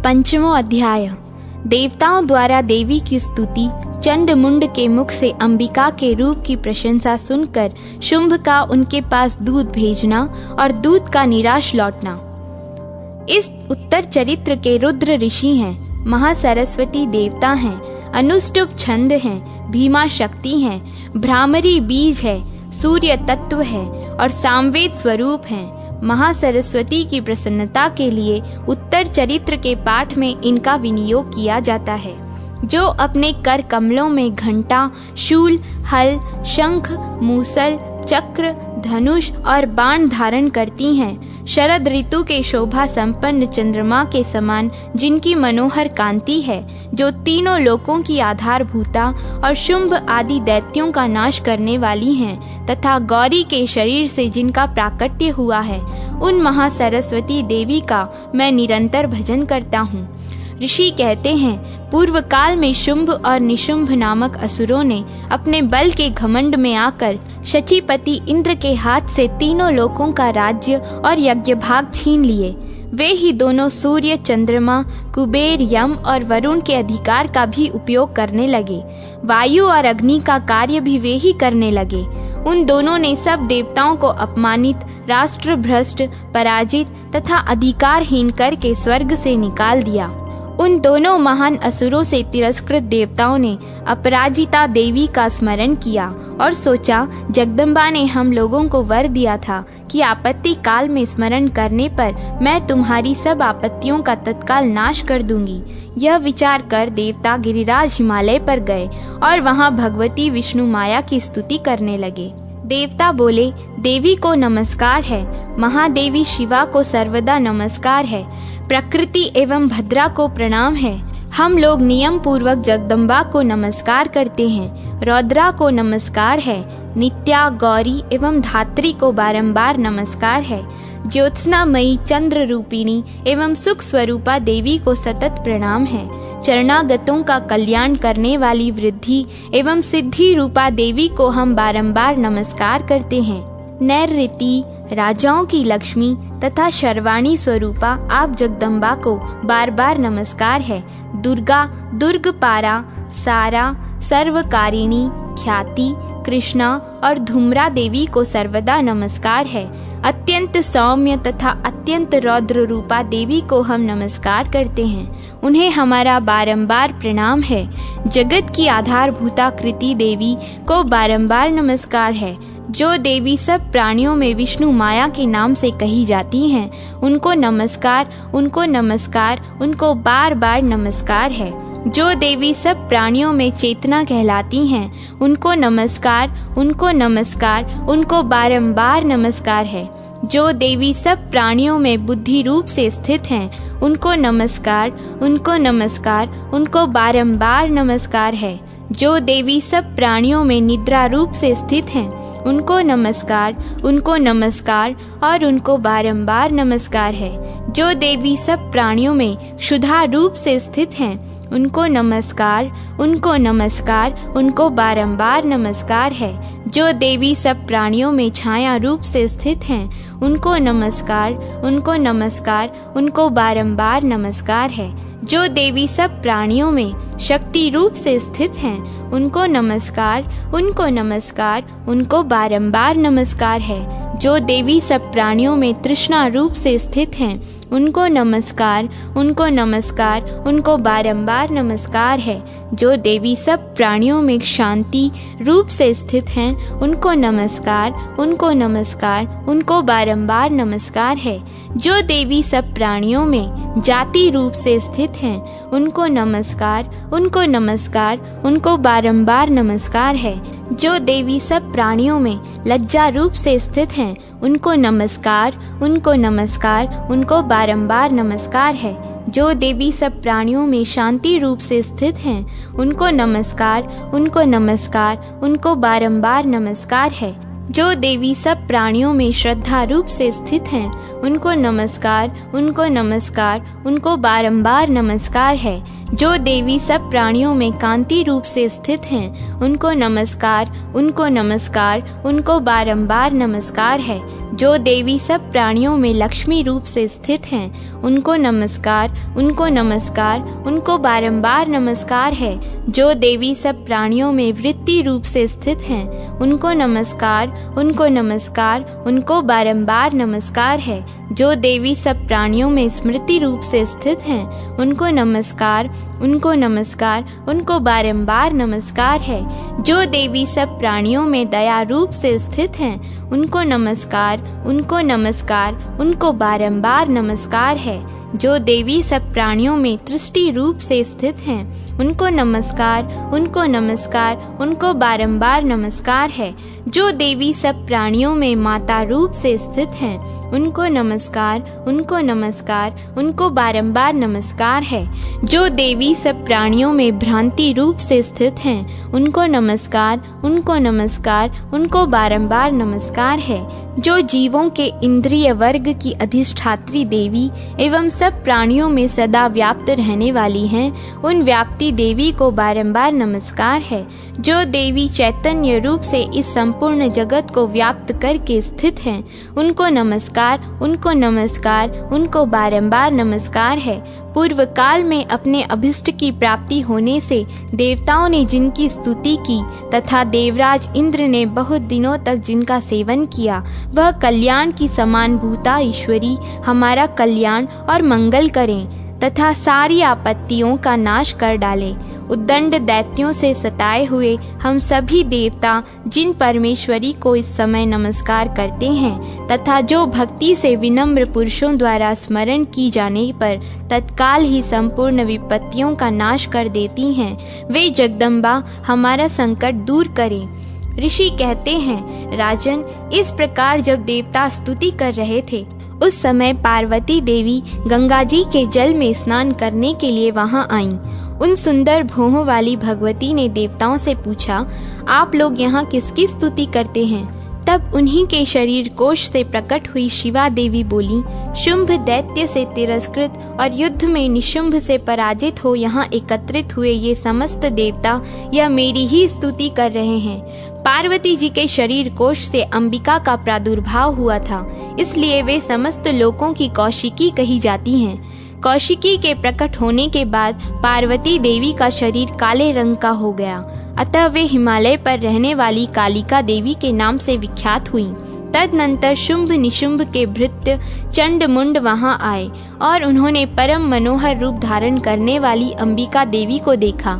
पंचमो अध्याय। देवताओं द्वारा देवी की स्तुति। चंडमुंड के मुख से अंबिका के रूप की प्रशंसा सुनकर शुंभ का उनके पास दूध भेजना और दूध का निराश लौटना। इस उत्तर चरित्र के रुद्र ऋषि हैं, महासरस्वती देवता हैं, अनुष्टुप छंद हैं, भीमा शक्ति हैं, भ्रामरी बीज है, सूर्य तत्व है और सामवेद स्वरूप हैं। महासरस्वती की प्रसन्नता के लिए उत्तर चरित्र के पाठ में इनका विनियोग किया जाता है। जो अपने कर कमलों में घंटा, शूल, हल, शंख, मूसल, चक्र, धनुष और बाण धारण करती हैं, शरद ऋतु के शोभा संपन्न चंद्रमा के समान जिनकी मनोहर कांति है, जो तीनों लोकों की आधारभूता और शुंभ आदि दैत्यों का नाश करने वाली हैं, तथा गौरी के शरीर से जिनका प्राकट्य हुआ है, उन महासरस्वती देवी का मैं निरंतर भजन करता हूँ। ऋषि कहते हैं, पूर्व काल में शुंभ और निशुंभ नामक असुरों ने अपने बल के घमंड में आकर शचीपति इंद्र के हाथ से तीनों लोकों का राज्य और यज्ञ भाग छीन लिए। वे ही दोनों सूर्य, चंद्रमा, कुबेर, यम और वरुण के अधिकार का भी उपयोग करने लगे। वायु और अग्नि का कार्य भी वे ही करने लगे। उन दोनों ने सब देवताओं को अपमानित, राष्ट्र भ्रष्ट, पराजित तथा अधिकारहीन करके स्वर्ग से निकाल दिया। उन दोनों महान असुरों से तिरस्कृत देवताओं ने अपराजिता देवी का स्मरण किया और सोचा, जगदम्बा ने हम लोगों को वर दिया था कि आपत्ति काल में स्मरण करने पर मैं तुम्हारी सब आपत्तियों का तत्काल नाश कर दूंगी। यह विचार कर देवता गिरिराज हिमालय पर गए और वहां भगवती विष्णु माया की स्तुति करने लगे। देवता बोले, देवी को नमस्कार है, महादेवी शिवा को सर्वदा नमस्कार है, प्रकृति एवं भद्रा को प्रणाम है। हम लोग नियम पूर्वक जगदम्बा को नमस्कार करते हैं, रौद्रा को नमस्कार है, नित्या, गौरी एवं धात्री को बारंबार नमस्कार है, ज्योत्सनामयी, चंद्र रूपिणी एवं सुख स्वरूपा देवी को सतत प्रणाम है, चरणागतों का कल्याण करने वाली वृद्धि एवं सिद्धि रूपा देवी को हम बारंबार नमस्कार करते हैं। नैऋति, राजाओं की लक्ष्मी तथा शर्वाणी स्वरूपा आप जगदम्बा को बार बार नमस्कार है। दुर्गा, दुर्गपारा, सारा, सर्वकारिणी, ख्याति, कृष्णा और धूम्रा देवी को सर्वदा नमस्कार है। अत्यंत सौम्य तथा अत्यंत रौद्र रूपा देवी को हम नमस्कार करते हैं, उन्हें हमारा बारंबार प्रणाम है। जगत की आधारभूता कृति देवी को बारंबार नमस्कार है। जो देवी सब प्राणियों में विष्णु माया के नाम से कही जाती हैं, उनको नमस्कार, उनको नमस्कार, उनको बार बार नमस्कार है। जो देवी सब प्राणियों में चेतना कहलाती हैं, उनको नमस्कार, उनको नमस्कार, उनको बारंबार नमस्कार है। जो देवी सब प्राणियों में बुद्धि रूप से स्थित हैं, उनको नमस्कार, उनको नमस्कार, उनको बारंबार नमस्कार है। जो देवी सब प्राणियों में निद्रा रूप से स्थित हैं, उनको नमस्कार, उनको नमस्कार और उनको बारंबार नमस्कार है। जो देवी सब प्राणियों में क्षुधा रूप से स्थित हैं, उनको नमस्कार, उनको नमस्कार, उनको बारंबार नमस्कार है। जो देवी सब प्राणियों में छाया रूप से स्थित हैं, उनको नमस्कार, उनको नमस्कार, उनको बारंबार नमस्कार है। जो देवी सब प्राणियों में शक्ति रूप से स्थित हैं, उनको नमस्कार, उनको नमस्कार, उनको बारंबार नमस्कार है। जो देवी सब प्राणियों में तृष्णा रूप से स्थित हैं, उनको नमस्कार, उनको नमस्कार, उनको बारंबार नमस्कार है। जो देवी सब प्राणियों में शांति रूप से स्थित हैं, उनको नमस्कार, उनको नमस्कार, उनको बारंबार नमस्कार है। जो देवी सब प्राणियों में जाति रूप से स्थित हैं, उनको नमस्कार, उनको नमस्कार, उनको बारंबार नमस्कार है। जो देवी सब प्राणियों में लज्जा रूप से स्थित हैं, उनको नमस्कार, उनको नमस्कार, उनको बारंबार नमस्कार है। जो देवी सब प्राणियों में शांति रूप से स्थित हैं, उनको नमस्कार, उनको नमस्कार, उनको बारंबार नमस्कार है। जो देवी सब प्राणियों में श्रद्धा रूप से स्थित हैं, उनको नमस्कार, उनको नमस्कार, उनको बारंबार नमस्कार है। जो देवी सब प्राणियों में कांति रूप से स्थित हैं, उनको नमस्कार, उनको नमस्कार, उनको बारंबार नमस्कार है। जो देवी सब प्राणियों में लक्ष्मी रूप से स्थित हैं, उनको नमस्कार, उनको नमस्कार, उनको बारंबार नमस्कार है। जो देवी सब प्राणियों में वृत्ति रूप से स्थित हैं, उनको नमस्कार, उनको नमस्कार, उनको बारंबार नमस्कार है। जो देवी सब प्राणियों में स्मृति रूप से स्थित हैं, उनको नमस्कार, उनको नमस्कार, उनको बारंबार नमस्कार है। जो देवी सब प्राणियों में दया रूप से स्थित हैं, उनको नमस्कार, उनको नमस्कार, उनको बारंबार नमस्कार है। जो देवी सब प्राणियों में तृष्टि रूप से स्थित हैं, उनको नमस्कार, उनको नमस्कार, उनको बारंबार नमस्कार है। जो देवी सब प्राणियों में माता रूप से स्थित हैं, उनको नमस्कार, उनको नमस्कार, उनको बारंबार नमस्कार है। जो देवी सब प्राणियों में भ्रांति रूप से स्थित हैं, उनको नमस्कार, उनको नमस्कार, उनको बारंबार नमस्कार है। जो जीवों के इंद्रिय वर्ग की अधिष्ठात्री देवी एवं सब प्राणियों में सदा व्याप्त रहने वाली हैं, उन व्याप्ति देवी को बारंबार नमस्कार है। जो देवी चैतन्य रूप से इस संपूर्ण जगत को व्याप्त करके स्थित हैं, उनको नमस्कार, उनको नमस्कार, उनको बारंबार नमस्कार है। पूर्व काल में अपने अभिष्ट की प्राप्ति होने से देवताओं ने जिनकी स्तुति की तथा देवराज इंद्र ने बहुत दिनों तक जिनका सेवन किया, वह कल्याण की समान भूता ईश्वरी हमारा कल्याण और मंगल करें तथा सारी आपत्तियों का नाश कर डाले। उद्दंड दैत्यों से सताए हुए हम सभी देवता जिन परमेश्वरी को इस समय नमस्कार करते हैं तथा जो भक्ति से विनम्र पुरुषों द्वारा स्मरण की जाने पर तत्काल ही संपूर्ण विपत्तियों का नाश कर देती हैं, वे जगदम्बा हमारा संकट दूर करें। ऋषि कहते हैं, राजन, इस प्रकार जब देवता स्तुति कर रहे थे, उस समय पार्वती देवी गंगा जी के जल में स्नान करने के लिए वहां आईं। उन सुंदर भौहों वाली भगवती ने देवताओं से पूछा, आप लोग यहाँ किसकी स्तुति करते हैं? तब उन्हीं के शरीर कोश से प्रकट हुई शिवा देवी बोली, शुंभ दैत्य से तिरस्कृत और युद्ध में निशुंभ से पराजित हो यहाँ एकत्रित हुए ये समस्त देवता यह मेरी ही स्तुति कर रहे हैं। पार्वती जी के शरीर कोश से अंबिका का प्रादुर्भाव हुआ था, इसलिए वे समस्त लोकों की कौशिकी कही जाती हैं। कौशिकी के प्रकट होने के बाद पार्वती देवी का शरीर काले रंग का हो गया, अतः वे हिमालय पर रहने वाली कालिका देवी के नाम से विख्यात हुईं। तदनंतर शुंभ निशुंभ के भृत्य चंड मुंड वहां आए और उन्होंने परम मनोहर रूप धारण करने वाली अंबिका देवी को देखा।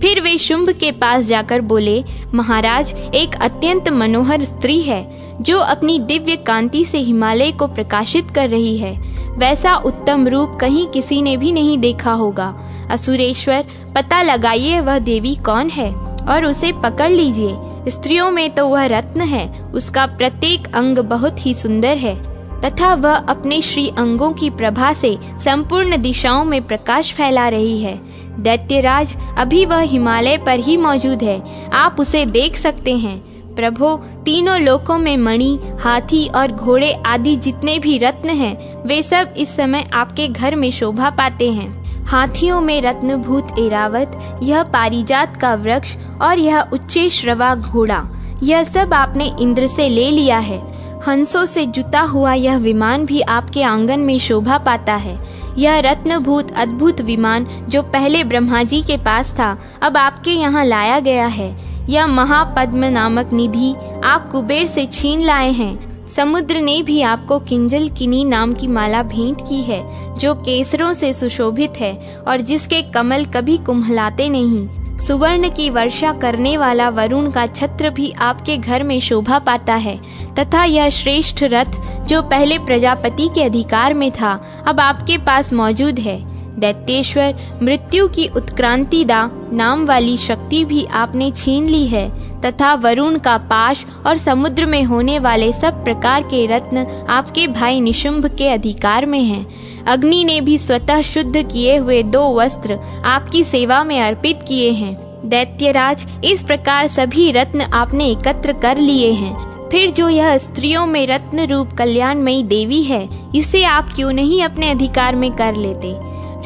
फिर वे शुंभ के पास जाकर बोले, महाराज, एक अत्यंत मनोहर स्त्री है जो अपनी दिव्य कांति से हिमालय को प्रकाशित कर रही है। वैसा उत्तम रूप कहीं किसी ने भी नहीं देखा होगा। असुरेश्वर, पता लगाइए वह देवी कौन है और उसे पकड़ लीजिए। स्त्रियों में तो वह रत्न है, उसका प्रत्येक अंग बहुत ही सुंदर है तथा वह अपने श्री अंगों की प्रभा से संपूर्ण दिशाओं में प्रकाश फैला रही है। दैत्यराज, अभी वह हिमालय पर ही मौजूद है, आप उसे देख सकते हैं। प्रभो, तीनों लोकों में मणि, हाथी और घोड़े आदि जितने भी रत्न हैं, वे सब इस समय आपके घर में शोभा पाते हैं। हाथियों में रत्नभूत एरावत, यह पारिजात का वृक्ष और यह उच्चे श्रवा घोड़ा, यह सब आपने इंद्र से ले लिया है। हंसों से जुता हुआ यह विमान भी आपके आंगन में शोभा पाता है। यह रत्नभूत अद्भुत विमान जो पहले ब्रह्मा जी के पास था, अब आपके यहाँ लाया गया है। यह महापद्म नामक निधि आप कुबेर से छीन लाए हैं। समुद्र ने भी आपको किंजल किनी नाम की माला भेंट की है, जो केसरों से सुशोभित है और जिसके कमल कभी कुम्हलाते नहीं। सुवर्ण की वर्षा करने वाला वरुण का छत्र भी आपके घर में शोभा पाता है तथा यह श्रेष्ठ रथ जो पहले प्रजापति के अधिकार में था, अब आपके पास मौजूद है। दैत्येश्वर, मृत्यु की उत्क्रांतिदा नाम वाली शक्ति भी आपने छीन ली है तथा वरुण का पाश और समुद्र में होने वाले सब प्रकार के रत्न आपके भाई निशुंभ के अधिकार में हैं। अग्नि ने भी स्वतः शुद्ध किए हुए 2 वस्त्र आपकी सेवा में अर्पित किए हैं। दैत्यराज, इस प्रकार सभी रत्न आपने एकत्र कर लिए हैं। फिर जो यह स्त्रियों में रत्न रूप कल्याणमयी देवी है, इसे आप क्यों नहीं अपने अधिकार में कर लेते?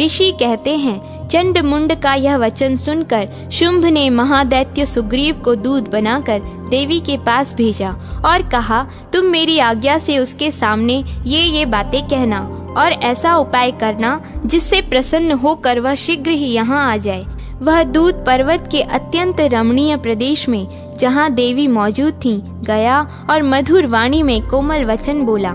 ऋषि कहते हैं, चंड मुंड का यह वचन सुनकर शुंभ ने महादैत्य सुग्रीव को दूत बनाकर देवी के पास भेजा और कहा, तुम मेरी आज्ञा से उसके सामने ये बातें कहना और ऐसा उपाय करना जिससे प्रसन्न होकर वह शीघ्र ही यहाँ आ जाए। वह दूत पर्वत के अत्यंत रमणीय प्रदेश में जहाँ देवी मौजूद थीं, गया और मधुर वाणी में कोमल वचन बोला।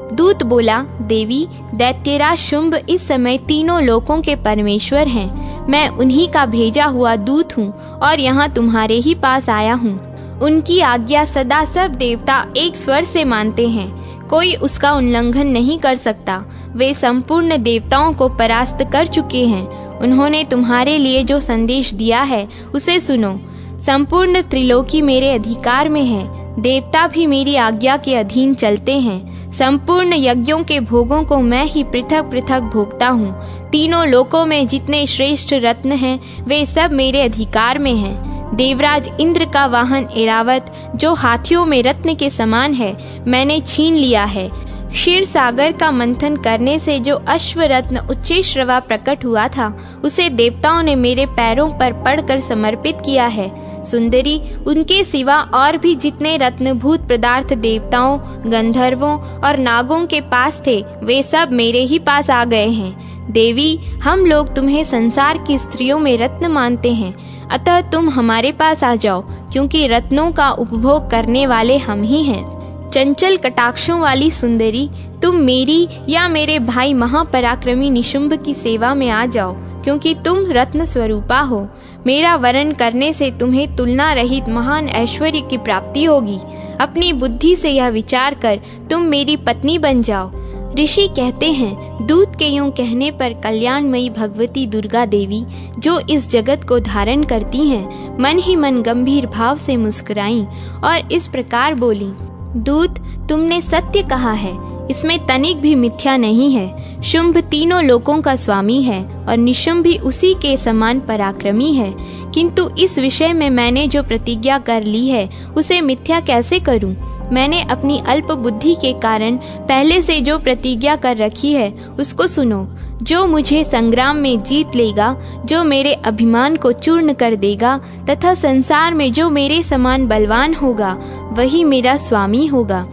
दूत बोला, देवी, दैत्यराज शुंभ इस समय तीनों लोकों के परमेश्वर हैं। मैं उन्हीं का भेजा हुआ दूत हूँ और यहाँ तुम्हारे ही पास आया हूँ। उनकी आज्ञा सदा सब देवता एक स्वर से मानते हैं, कोई उसका उल्लंघन नहीं कर सकता। वे संपूर्ण देवताओं को परास्त कर चुके हैं। उन्होंने तुम्हारे लिए जो संदेश दिया है उसे सुनो। संपूर्ण त्रिलोकी मेरे अधिकार में है, देवता भी मेरी आज्ञा के अधीन चलते हैं। संपूर्ण यज्ञों के भोगों को मैं ही पृथक पृथक भोगता हूँ। तीनों लोकों में जितने श्रेष्ठ रत्न हैं वे सब मेरे अधिकार में हैं। देवराज इंद्र का वाहन ऐरावत, जो हाथियों में रत्न के समान है, मैंने छीन लिया है। क्षीर सागर का मंथन करने से जो अश्व रत्न उच्चैश्रवा प्रकट हुआ था, उसे देवताओं ने मेरे पैरों पर पड़कर समर्पित किया है। सुंदरी, उनके सिवा और भी जितने रत्नभूत पदार्थ देवताओं, गंधर्वों और नागों के पास थे, वे सब मेरे ही पास आ गए हैं। देवी, हम लोग तुम्हें संसार की स्त्रियों में रत्न मानते हैं, अतः तुम हमारे पास आ जाओ, क्योंकि रत्नों का उपभोग करने वाले हम ही हैं। चंचल कटाक्षों वाली सुंदरी, तुम मेरी या मेरे भाई महापराक्रमी निशुंभ की सेवा में आ जाओ, क्योंकि तुम रत्न स्वरूपा हो। मेरा वरण करने से तुम्हें तुलना रहित महान ऐश्वर्य की प्राप्ति होगी। अपनी बुद्धि से यह विचार कर तुम मेरी पत्नी बन जाओ। ऋषि कहते हैं, दूत के यूं कहने पर कल्याणमयी भगवती दुर्गा देवी, जो इस जगत को धारण करती हैं, मन ही मन गंभीर भाव से मुस्कुराईं और इस प्रकार बोली, दूत, तुमने सत्य कहा है, इसमें तनिक भी मिथ्या नहीं है। शुंभ तीनों लोकों का स्वामी है और निशुंभ भी उसी के समान पराक्रमी है, किंतु इस विषय में मैंने जो प्रतिज्ञा कर ली है उसे मिथ्या कैसे करूं? मैंने अपनी अल्प बुद्धि के कारण पहले से जो प्रतिज्ञा कर रखी है उसको सुनो। जो मुझे संग्राम में जीत लेगा, जो मेरे अभिमान को चूर्ण कर देगा तथा संसार में जो मेरे समान बलवान होगा, वही मेरा स्वामी होगा।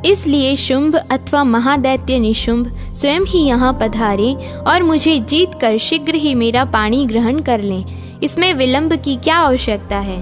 इसलिए शुंभ अथवा महादैत्य निशुंभ स्वयं ही यहाँ पधारे और मुझे जीत कर शीघ्र ही मेरा पाणी ग्रहण कर लें। इसमें विलंब की क्या आवश्यकता है?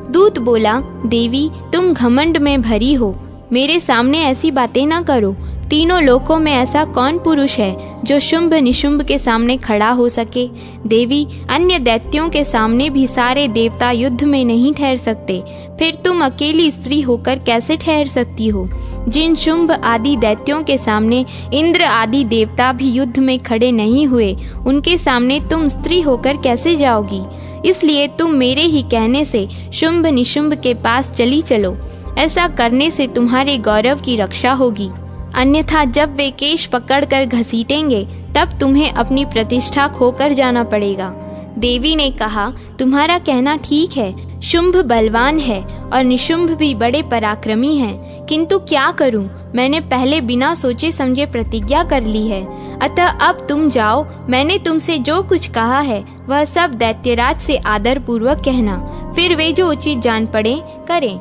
दूत बोला, देवी, तुम घमंड में भरी हो, मेरे सामने ऐसी बातें न करो। तीनों लोकों में ऐसा कौन पुरुष है जो शुंभ निशुंभ के सामने खड़ा हो सके? देवी, अन्य दैत्यों के सामने भी सारे देवता युद्ध में नहीं ठहर सकते, फिर तुम अकेली स्त्री होकर कैसे ठहर सकती हो? जिन शुंभ आदि दैत्यों के सामने इंद्र आदि देवता भी युद्ध में खड़े नहीं हुए, उनके सामने तुम स्त्री होकर कैसे जाओगी? इसलिए तुम मेरे ही कहने से शुंभ निशुंभ के पास चली चलो। ऐसा करने से तुम्हारे गौरव की रक्षा होगी, अन्यथा जब वे केश पकड़कर घसीटेंगे तब तुम्हें अपनी प्रतिष्ठा खोकर जाना पड़ेगा। देवी ने कहा, तुम्हारा कहना ठीक है, शुंभ बलवान है और निशुंभ भी बड़े पराक्रमी हैं, किंतु क्या करूं? मैंने पहले बिना सोचे समझे प्रतिज्ञा कर ली है। अतः अब तुम जाओ, मैंने तुमसे जो कुछ कहा है वह सब दैत्यराज से आदर पूर्वक कहना, फिर वे जो उचित जान पड़े करें।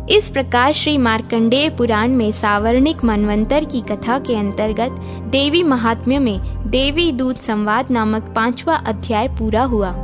इस प्रकार श्री मार्कंडेय पुराण में सावर्णिक मनवंतर की कथा के अंतर्गत देवी महात्म्य में देवी दूत संवाद नामक 5वां अध्याय पूरा हुआ।